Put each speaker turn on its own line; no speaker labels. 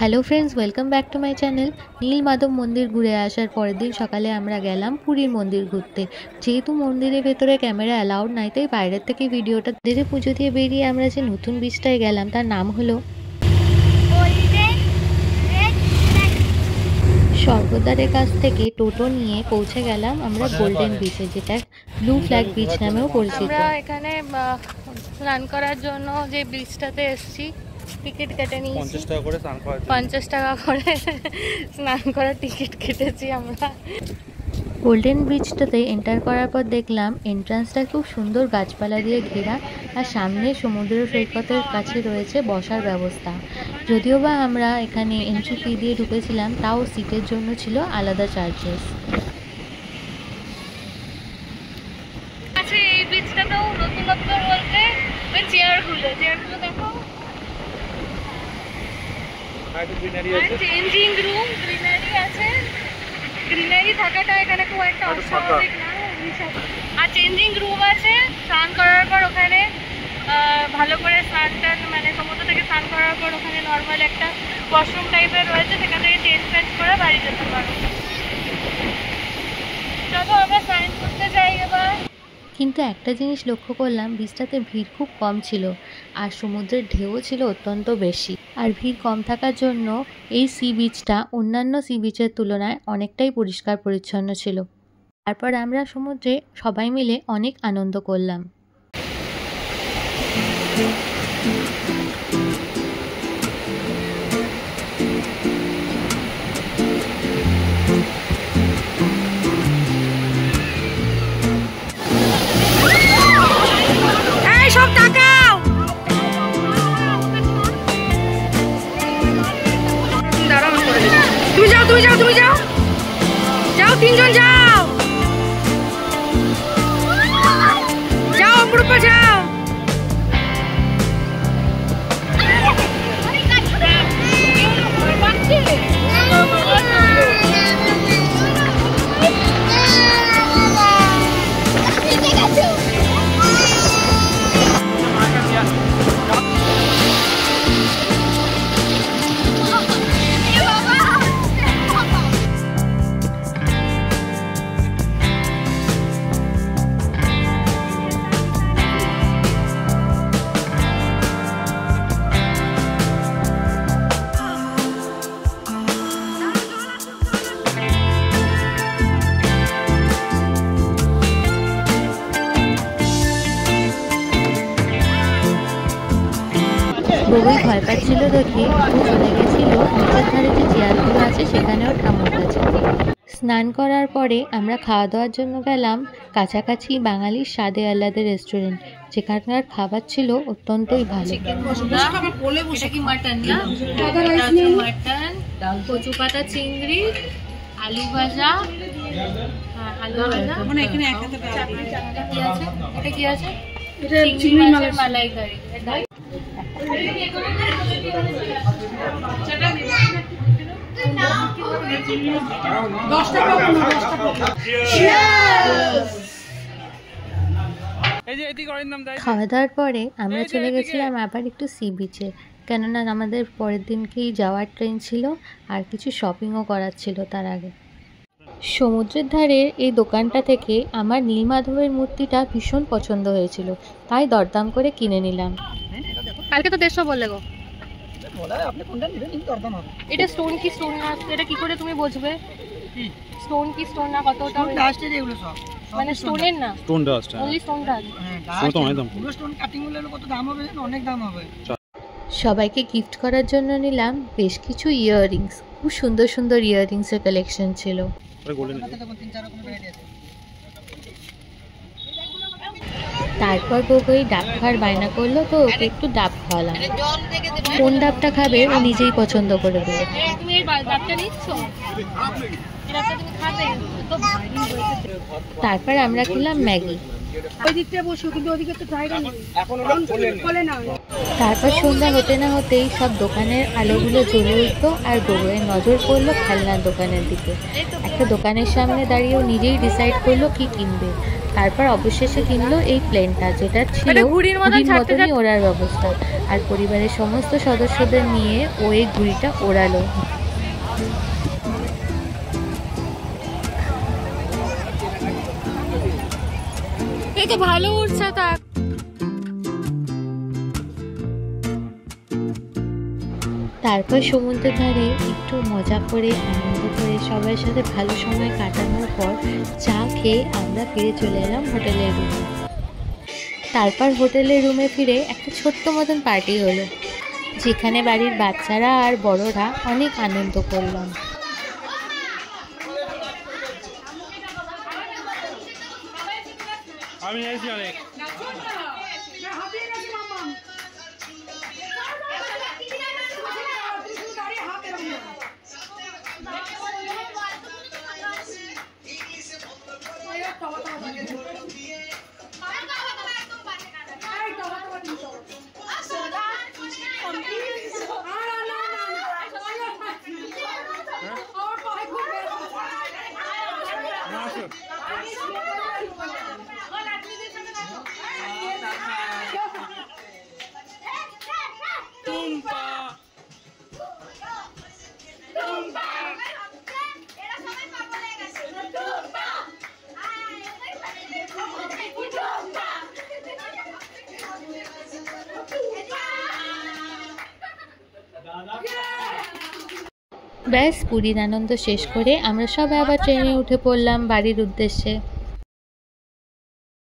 Hello friends, welcome back to my channel. Nilmadhab মন্দির ঘুরে আসার পরের দিন সকালে আমরা গেলাম পুরীর মন্দির ঘুরতে। যেহেতু মন্দিরের ভেতরে ক্যামেরা অ্যালাউড নাই, তাই বাইরের থেকে ভিডিওটা দিতে পুজো দিয়ে বেরিয়ে আমরা যে নতুন বিচটায় গেলাম তার নাম হলো স্বর্গদ্বারের কাছ থেকে টোটো নিয়ে পৌঁছে গেলাম আমরা গোল্ডেন বিচে, যেটা ব্লু ফ্ল্যাগ বিচ নামেও পরিচিত।
আমরা এখানে স্নান করার জন্য যে বিচটাতে এসেছি, টিকিট কেটে নিয়েছি 50 টাকা করে স্নান করার টিকিট কেটেছি আমরা।
গোল্ডেন ব্রিজটাতে এন্টার করার পর দেখলাম এন্ট্রান্সটা খুব সুন্দর গাছপালা দিয়ে ঘেরা, আর সামনে সমুদ্র সৈকতের কাছে রয়েছে বসার ব্যবস্থা। যদিও বা আমরা এখানে এন্ট্রি ফি দিয়ে ঢুকেছিলাম, তাও সিটের জন্য ছিল আলাদা চার্জেস।
আচ্ছা, এই ব্রিজটাতেও নতুনত্ব বলতে ওই চেয়ারগুলো দেখো, চেঞ্জিং রুম, গ্রিনারি আছে। গ্রিনারি থাকাটা এখানে খুব একটা অস্বাভাবিক না। আর চেঞ্জিং রুম আছে, স্নান করার পর ওখানে ভালো করে স্নান মানে সমুদ্র থেকে স্নান করার পর ওখানে নর্মাল একটা ওয়াশরুম টাইপের রয়েছে, সেখান থেকে চেঞ্জ করে বাড়ি যেতে পারো। চলো আমরা স্নান করতে যাই এবার।
কিন্তু একটা জিনিস লক্ষ্য করলাম, বিচটাতে ভিড় খুব কম ছিল, আর সমুদ্রের ঢেউও ছিল অত্যন্ত বেশি। আর ভিড় কম থাকার জন্য এই সি বিচটা অন্যান্য সি বিচের তুলনায় অনেকটাই পরিষ্কার পরিচ্ছন্ন ছিল। তারপর আমরা সমুদ্রে সবাই মিলে অনেক আনন্দ করলাম।
তুমি যাও তিনজন যাও অপরূপা যাও।
বউই ভয় পাচ্ছিল দেখে ও চলে গেছিল নিচের ধারে যে চেয়ারগুলো আছে সেখানেও ঠাম্মুর কাছে। স্নান করার পরে আমরা খাওয়া দাওয়ার জন্য গেলাম কাছাকাছি বাঙালির স্বাদে আহ্লাদে রেস্টুরেন্ট, যেখানকার খাবার ছিল অত্যন্তই ভালো।
কচু পাতা চিংড়ি, আলু ভাজা, এটা কি আছে? চিংড়ি মাছের মালাইকারি।
খাওয়া দাওয়ার পরে আমরা চলে গেছিলাম আবার একটু সি বিচে, কেননা আমাদের পরের দিনকেই যাওয়ার ট্রেন ছিল আর কিছু শপিংও করার ছিল তার আগে। সমুদ্রের ধারের এই দোকানটা থেকে আমার নীলমাধবের মূর্তিটা ভীষণ পছন্দ হয়েছিল, তাই দরদাম করে কিনে নিলাম।
কালকে তো 150 বললে গো। এটা স্টোন কি স্টোন না, এটা কি করে তুমি বুঝবে স্টোন কি স্টোন না? কতটা মানে স্টোনের না, stone dust, only stone dust. তো অনেক দাম, পুরো স্টোন কাটিং হলে কত দাম হবে? অনেক দাম হবে।
সবাইকে গিফট করার জন্য নিলাম বেশ কিছু ইয়াররিংস। খুব সুন্দর সুন্দর ইয়াররিংসের কালেকশন ছিল। তারপর বউই ডাব খাওয়ার বায়না করলো, তো ওকে একটু ডাব খাওয়ালাম। কোন ডাবটা খাবে ও নিজেই পছন্দ করে দেবে। তারপর আমরা খেলাম ম্যাগি। তারপর সন্ধ্যা হতে না হতেই সব দোকানের আলোগুলো জ্বলে উঠতো, আর বউয়ের নজর পড়লো খেলনার দোকানের দিকে। একটা দোকানের সামনে দাঁড়িয়েও নিজেই ডিসাইড করলো কি কিনবে। তারপর অবশেষে কিনলো এই প্লেনটা, যেটা ছিল ঘুড়ির মতনই ওড়ার ব্যবস্থা। আর পরিবারের সমস্ত সদস্যদের নিয়ে ও এই ঘুড়িটা ওড়ালো।
এই তো ভালো উঠছে।
তারপর সমুদ্রের ধারে একটু মজা করে আনন্দ করে সবার সাথে ভালো সময় কাটানোর পর চা খেয়ে আমরা ফিরে চলে এলাম হোটেলের রুমে। তারপর হোটেলের রুমে ফিরে একটা ছোট্ট মতন পার্টি হলো, যেখানে বাড়ির বাচ্চারা আর বড়রা অনেক আনন্দ করলাম। ব্যাস পুরীর আনন্দ শেষ করে আমরা সবাই আবার ট্রেনে উঠে পড়লাম বাড়ির উদ্দেশ্যে।